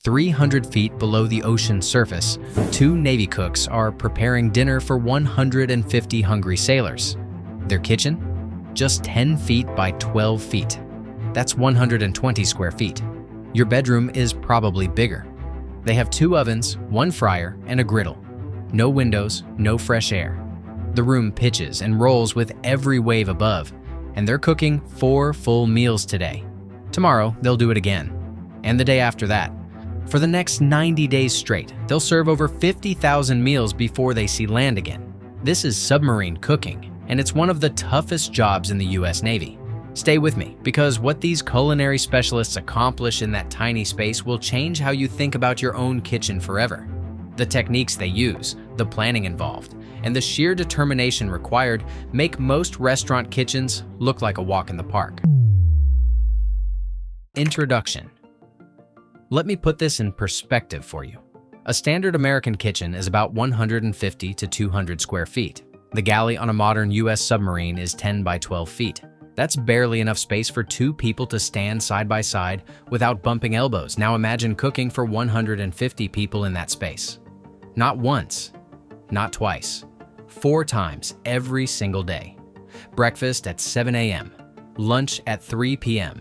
300 feet below the ocean surface, two Navy cooks are preparing dinner for 150 hungry sailors. Their kitchen? Just 10 feet by 12 feet. That's 120 square feet. Your bedroom is probably bigger. They have two ovens, one fryer, and a griddle. No windows, no fresh air. The room pitches and rolls with every wave above, and they're cooking 4 full meals today. Tomorrow, they'll do it again, and the day after that. For the next 90 days straight, they'll serve over 50,000 meals before they see land again. This is submarine cooking, and it's one of the toughest jobs in the US Navy. Stay with me, because what these culinary specialists accomplish in that tiny space will change how you think about your own kitchen forever. The techniques they use, the planning involved, and the sheer determination required make most restaurant kitchens look like a walk in the park. Introduction. Let me put this in perspective for you. A standard American kitchen is about 150 to 200 square feet. The galley on a modern US submarine is 10 by 12 feet. That's barely enough space for 2 people to stand side by side without bumping elbows. Now imagine cooking for 150 people in that space. Not once, not twice, 4 times every single day. Breakfast at 7 a.m., lunch at 3 p.m.,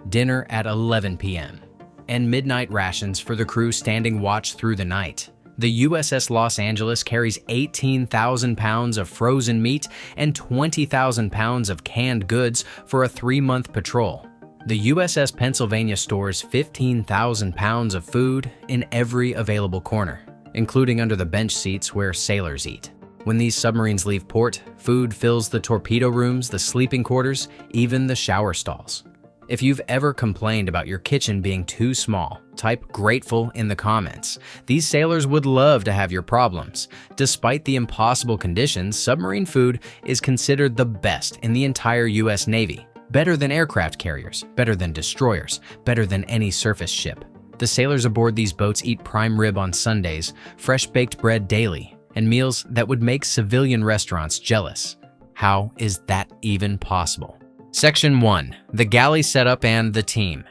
dinner at 11 p.m., and midnight rations for the crew standing watch through the night. The USS Los Angeles carries 18,000 pounds of frozen meat and 20,000 pounds of canned goods for a 3-month patrol. The USS Pennsylvania stores 15,000 pounds of food in every available corner, including under the bench seats where sailors eat. When these submarines leave port, food fills the torpedo rooms, the sleeping quarters, even the shower stalls. If you've ever complained about your kitchen being too small, type "grateful" in the comments. These sailors would love to have your problems. Despite the impossible conditions, submarine food is considered the best in the entire US Navy. Better than aircraft carriers, better than destroyers, better than any surface ship. The sailors aboard these boats eat prime rib on Sundays, fresh baked bread daily, and meals that would make civilian restaurants jealous. How is that even possible? Section 1. The galley setup and the team.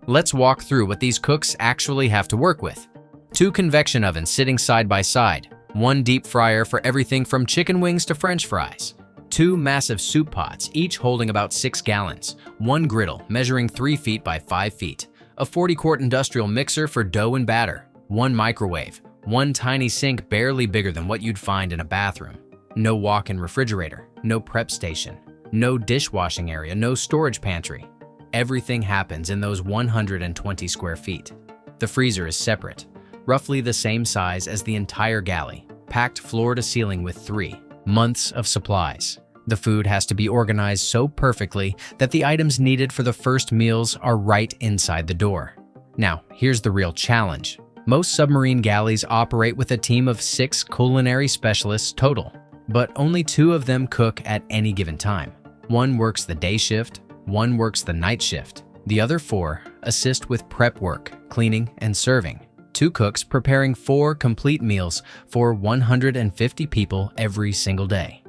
Let's walk through what these cooks actually have to work with. 2 convection ovens sitting side by side, 1 deep fryer for everything from chicken wings to French fries, 2 massive soup pots, each holding about 6 gallons, 1 griddle measuring 3 feet by 5 feet, a 40-quart industrial mixer for dough and batter, 1 microwave, 1 tiny sink barely bigger than what you'd find in a bathroom, no walk-in refrigerator, no prep station, no dishwashing area, no storage pantry. Everything happens in those 120 square feet. The freezer is separate, roughly the same size as the entire galley, packed floor to ceiling with 3 months of supplies. The food has to be organized so perfectly that the items needed for the first meals are right inside the door. Now, here's the real challenge. Most submarine galleys operate with a team of 6 culinary specialists total, but only 2 of them cook at any given time. 1 works the day shift, 1 works the night shift. The other 4 assist with prep work, cleaning, and serving. 2 cooks preparing 4 complete meals for 150 people every single day.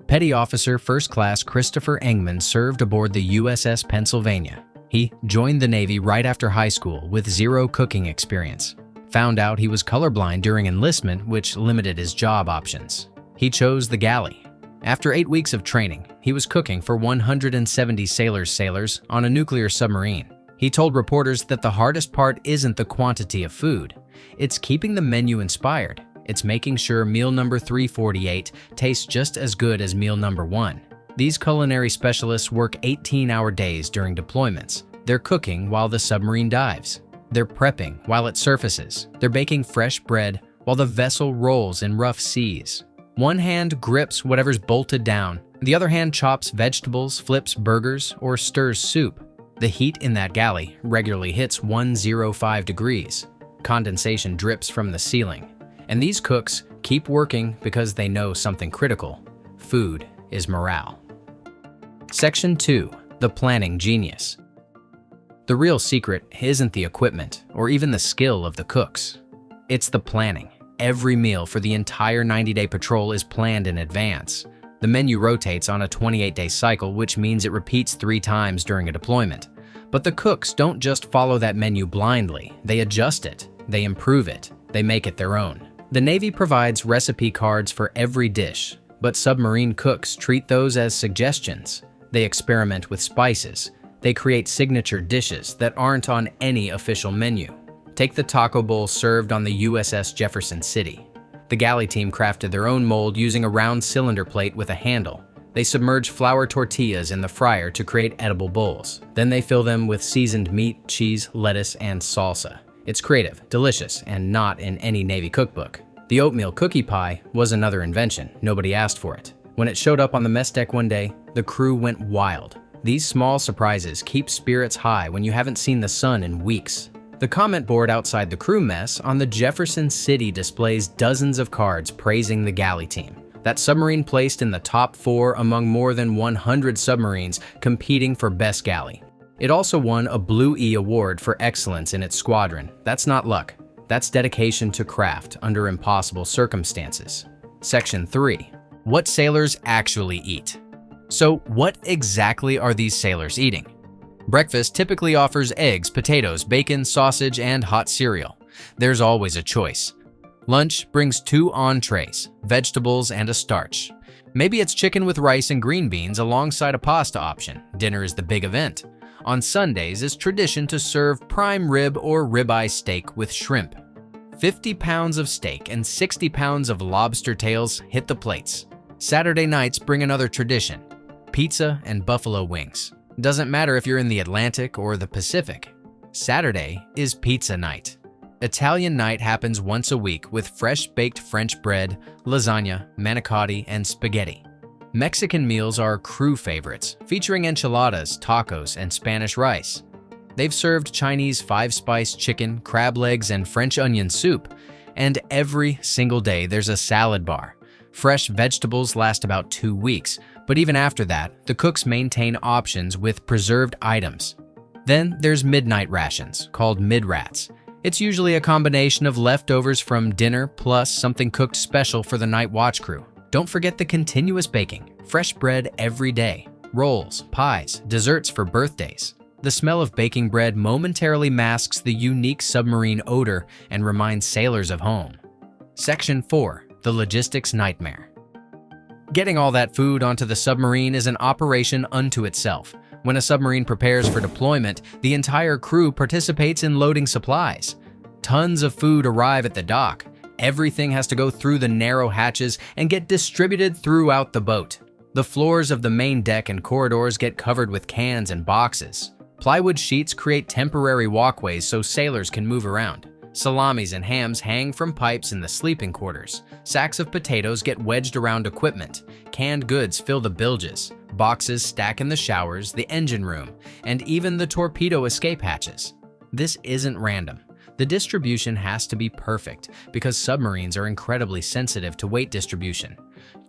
Petty Officer First Class Christopher Engman served aboard the USS Pennsylvania. He joined the Navy right after high school with 0 cooking experience. Found out he was colorblind during enlistment, which limited his job options. He chose the galley. After 8 weeks of training, he was cooking for 170 sailors on a nuclear submarine. He told reporters that the hardest part isn't the quantity of food. It's keeping the menu inspired. It's making sure meal number 348 tastes just as good as meal number 1. These culinary specialists work 18-hour days during deployments. They're cooking while the submarine dives. They're prepping while it surfaces. They're baking fresh bread while the vessel rolls in rough seas. One hand grips whatever's bolted down. The other hand chops vegetables, flips burgers, or stirs soup. The heat in that galley regularly hits 105 degrees. Condensation drips from the ceiling. And these cooks keep working because they know something critical. Food is morale. Section 2. The planning genius. The real secret isn't the equipment or even the skill of the cooks. It's the planning. Every meal for the entire 90-day patrol is planned in advance. The menu rotates on a 28-day cycle, which means it repeats 3 times during a deployment. But the cooks don't just follow that menu blindly. They adjust it, they improve it, they make it their own. The Navy provides recipe cards for every dish, but submarine cooks treat those as suggestions. They experiment with spices. They create signature dishes that aren't on any official menu. Take the taco bowl served on the USS Jefferson City. The Galley team crafted their own mold using a round cylinder plate with a handle. They submerge flour tortillas in the fryer to create edible bowls. Then they fill them with seasoned meat, cheese, lettuce, and salsa. It's creative, delicious, and not in any Navy cookbook. The oatmeal cookie pie was another invention. Nobody asked for it. When it showed up on the mess deck one day, the crew went wild. These small surprises keep spirits high when you haven't seen the sun in weeks. The comment board outside the crew mess on the Jefferson City displays dozens of cards praising the Galley team. That submarine placed in the top 4 among more than 100 submarines competing for Best Galley. It also won a Blue E Award for excellence in its squadron. That's not luck. That's dedication to craft under impossible circumstances. Section 3. What sailors actually eat. So, what exactly are these sailors eating? Breakfast typically offers eggs, potatoes, bacon, sausage, and hot cereal. There's always a choice. Lunch brings 2 entrees, vegetables, and a starch. Maybe it's chicken with rice and green beans alongside a pasta option. Dinner is the big event. On Sundays, it's tradition to serve prime rib or ribeye steak with shrimp. 50 pounds of steak and 60 pounds of lobster tails hit the plates. Saturday nights bring another tradition: pizza and buffalo wings. Doesn't matter if you're in the Atlantic or the Pacific. Saturday is pizza night. Italian night happens once a week with fresh-baked French bread, lasagna, manicotti, and spaghetti. Mexican meals are crew favorites, featuring enchiladas, tacos, and Spanish rice. They've served Chinese 5-spice chicken, crab legs, and French onion soup. And every single day there's a salad bar. Fresh vegetables last about 2 weeks, but even after that, the cooks maintain options with preserved items. Then there's midnight rations, called mid-rats. It's usually a combination of leftovers from dinner plus something cooked special for the night watch crew. Don't forget the continuous baking, fresh bread every day, rolls, pies, desserts for birthdays. The smell of baking bread momentarily masks the unique submarine odor and reminds sailors of home. Section 4. The Logistics Nightmare. Getting all that food onto the submarine is an operation unto itself. When a submarine prepares for deployment, the entire crew participates in loading supplies. Tons of food arrive at the dock. Everything has to go through the narrow hatches and get distributed throughout the boat. The floors of the main deck and corridors get covered with cans and boxes. Plywood sheets create temporary walkways so sailors can move around. Salamis and hams hang from pipes in the sleeping quarters. Sacks of potatoes get wedged around equipment. Canned goods fill the bilges. Boxes stack in the showers, the engine room, and even the torpedo escape hatches. This isn't random. The distribution has to be perfect because submarines are incredibly sensitive to weight distribution.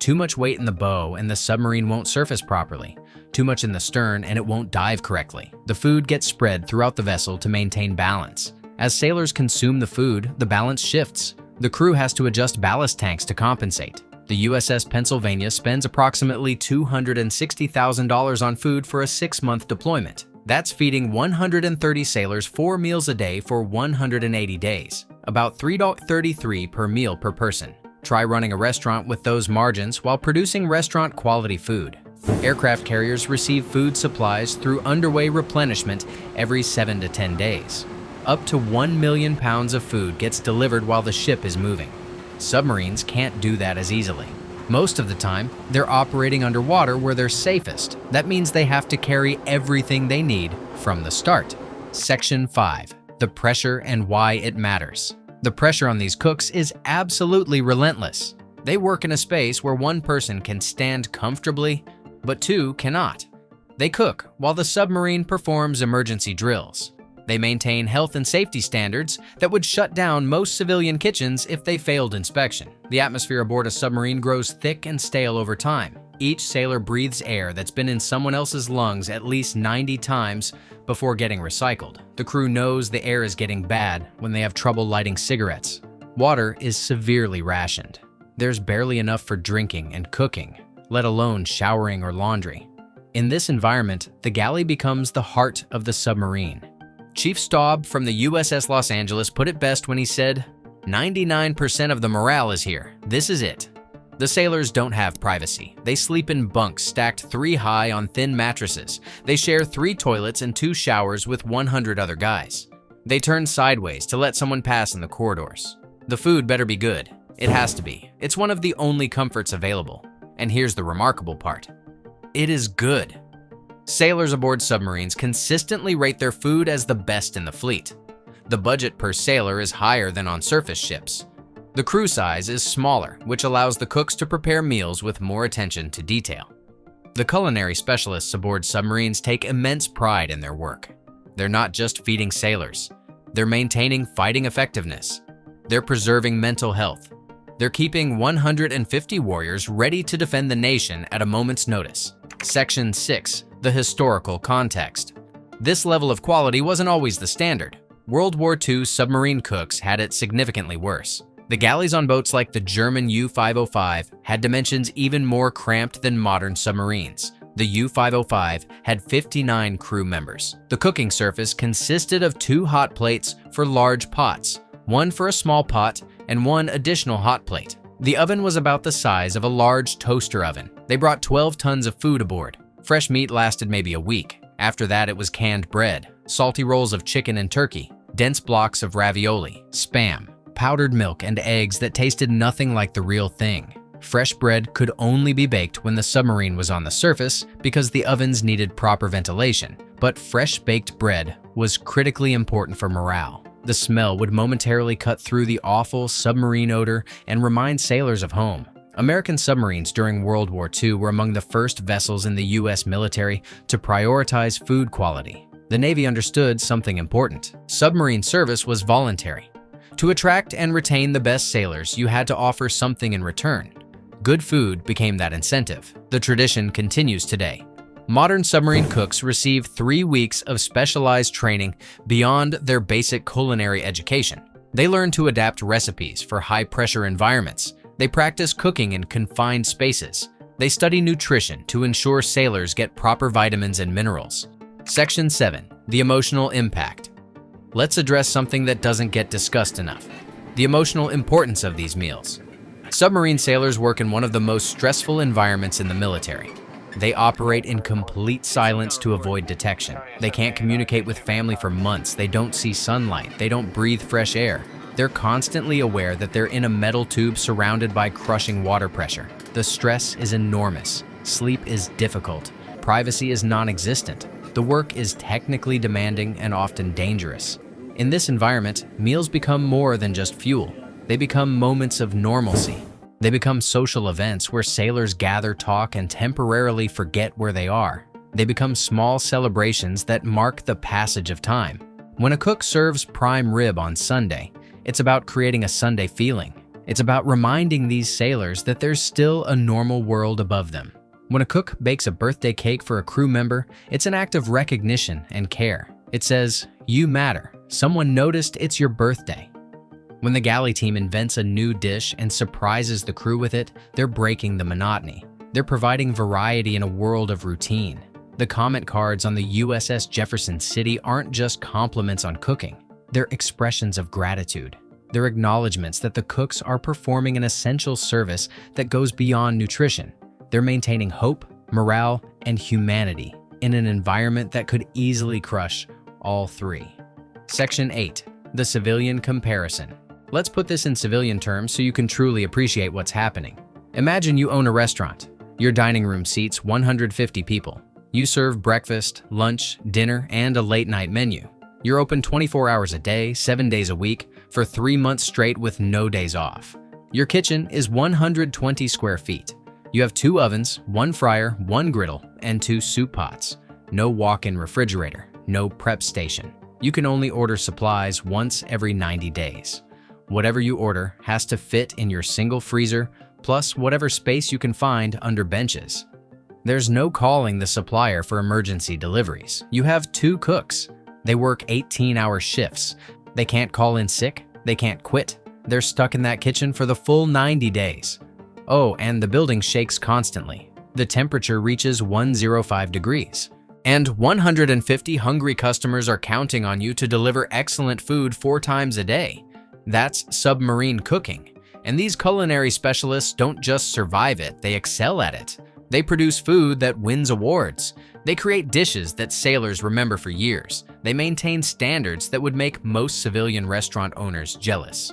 Too much weight in the bow and the submarine won't surface properly. Too much in the stern and it won't dive correctly. The food gets spread throughout the vessel to maintain balance. As sailors consume the food, the balance shifts. The crew has to adjust ballast tanks to compensate. The USS Pennsylvania spends approximately $260,000 on food for a 6-month deployment. That's feeding 130 sailors 4 meals a day for 180 days, about $3.33 per meal per person. Try running a restaurant with those margins while producing restaurant-quality food. Aircraft carriers receive food supplies through underway replenishment every 7 to 10 days. Up to 1 million pounds of food gets delivered while the ship is moving. Submarines can't do that as easily. Most of the time, they're operating underwater where they're safest. That means they have to carry everything they need from the start. Section 5. The pressure and why it matters. The pressure on these cooks is absolutely relentless. They work in a space where 1 person can stand comfortably, but 2 cannot. They cook while the submarine performs emergency drills. They maintain health and safety standards that would shut down most civilian kitchens if they failed inspection. The atmosphere aboard a submarine grows thick and stale over time. Each sailor breathes air that's been in someone else's lungs at least 90 times before getting recycled. The crew knows the air is getting bad when they have trouble lighting cigarettes. Water is severely rationed. There's barely enough for drinking and cooking, let alone showering or laundry. In this environment, the galley becomes the heart of the submarine. Chief Staub from the USS Los Angeles put it best when he said, "99% of the morale is here. This is it." The sailors don't have privacy. They sleep in bunks stacked 3 high on thin mattresses. They share 3 toilets and 2 showers with 100 other guys. They turn sideways to let someone pass in the corridors. The food better be good. It has to be. It's one of the only comforts available. And here's the remarkable part. It is good. Sailors aboard submarines consistently rate their food as the best in the fleet. The budget per sailor is higher than on surface ships. The crew size is smaller, which allows the cooks to prepare meals with more attention to detail. The culinary specialists aboard submarines take immense pride in their work. They're not just feeding sailors. They're maintaining fighting effectiveness. They're preserving mental health. They're keeping 150 warriors ready to defend the nation at a moment's notice. Section 6. The historical context. This level of quality wasn't always the standard. World War II submarine cooks had it significantly worse. The galleys on boats like the German U-505 had dimensions even more cramped than modern submarines. The U-505 had 59 crew members. The cooking surface consisted of 2 hot plates for large pots, 1 for a small pot, and 1 additional hot plate. The oven was about the size of a large toaster oven. They brought 12 tons of food aboard. Fresh meat lasted maybe a week. After that, it was canned bread, salty rolls of chicken and turkey, dense blocks of ravioli, Spam, powdered milk, and eggs that tasted nothing like the real thing. Fresh bread could only be baked when the submarine was on the surface because the ovens needed proper ventilation, but fresh baked bread was critically important for morale. The smell would momentarily cut through the awful submarine odor and remind sailors of home. American submarines during World War II were among the first vessels in the U.S. military to prioritize food quality. The Navy understood something important. Submarine service was voluntary. To attract and retain the best sailors, you had to offer something in return. Good food became that incentive. The tradition continues today. Modern submarine cooks receive 3 weeks of specialized training beyond their basic culinary education. They learn to adapt recipes for high-pressure environments. They practice cooking in confined spaces. They study nutrition to ensure sailors get proper vitamins and minerals. Section 7. The emotional impact. Let's address something that doesn't get discussed enough: the emotional importance of these meals. Submarine sailors work in one of the most stressful environments in the military. They operate in complete silence to avoid detection. They can't communicate with family for months. They don't see sunlight. They don't breathe fresh air. They're constantly aware that they're in a metal tube surrounded by crushing water pressure. The stress is enormous. Sleep is difficult. Privacy is non-existent. The work is technically demanding and often dangerous. In this environment, meals become more than just fuel. They become moments of normalcy. They become social events where sailors gather, talk, and temporarily forget where they are. They become small celebrations that mark the passage of time. When a cook serves prime rib on Sunday, it's about creating a Sunday feeling. It's about reminding these sailors that there's still a normal world above them. When a cook bakes a birthday cake for a crew member, it's an act of recognition and care. It says, "You matter. Someone noticed it's your birthday." When the galley team invents a new dish and surprises the crew with it, they're breaking the monotony. They're providing variety in a world of routine. The comment cards on the USS Jefferson City aren't just compliments on cooking. They're expressions of gratitude. They're acknowledgments that the cooks are performing an essential service that goes beyond nutrition. They're maintaining hope, morale, and humanity in an environment that could easily crush all 3. Section 8. The civilian comparison. Let's put this in civilian terms so you can truly appreciate what's happening. Imagine you own a restaurant. Your dining room seats 150 people. You serve breakfast, lunch, dinner, and a late-night menu. You're open 24 hours a day, 7 days a week, for 3 months straight with no days off. Your kitchen is 120 square feet. You have 2 ovens, 1 fryer, 1 griddle, and 2 soup pots. No walk-in refrigerator, no prep station. You can only order supplies once every 90 days. Whatever you order has to fit in your single freezer, plus whatever space you can find under benches. There's no calling the supplier for emergency deliveries. You have 2 cooks. They work 18-hour shifts. They can't call in sick. They can't quit. They're stuck in that kitchen for the full 90 days. Oh, and the building shakes constantly. the temperature reaches 105 degrees. And 150 hungry customers are counting on you to deliver excellent food 4 times a day. That's submarine cooking. And these culinary specialists don't just survive it, they excel at it. They produce food that wins awards. They create dishes that sailors remember for years. They maintain standards that would make most civilian restaurant owners jealous.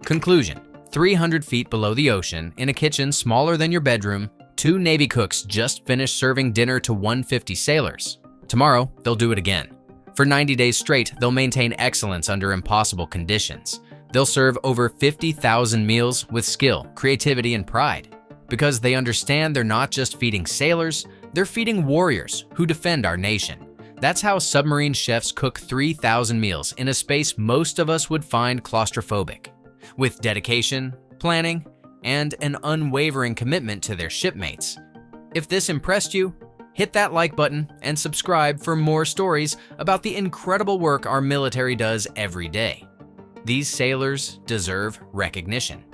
Conclusion: 300 feet below the ocean, in a kitchen smaller than your bedroom, 2 Navy cooks just finished serving dinner to 150 sailors. Tomorrow, they'll do it again. For 90 days straight, they'll maintain excellence under impossible conditions. They'll serve over 50,000 meals with skill, creativity, and pride. Because they understand they're not just feeding sailors, they're feeding warriors who defend our nation. That's how submarine chefs cook 3,000 meals in a space most of us would find claustrophobic. With dedication, planning, and an unwavering commitment to their shipmates. If this impressed you, hit that like button and subscribe for more stories about the incredible work our military does every day. These sailors deserve recognition.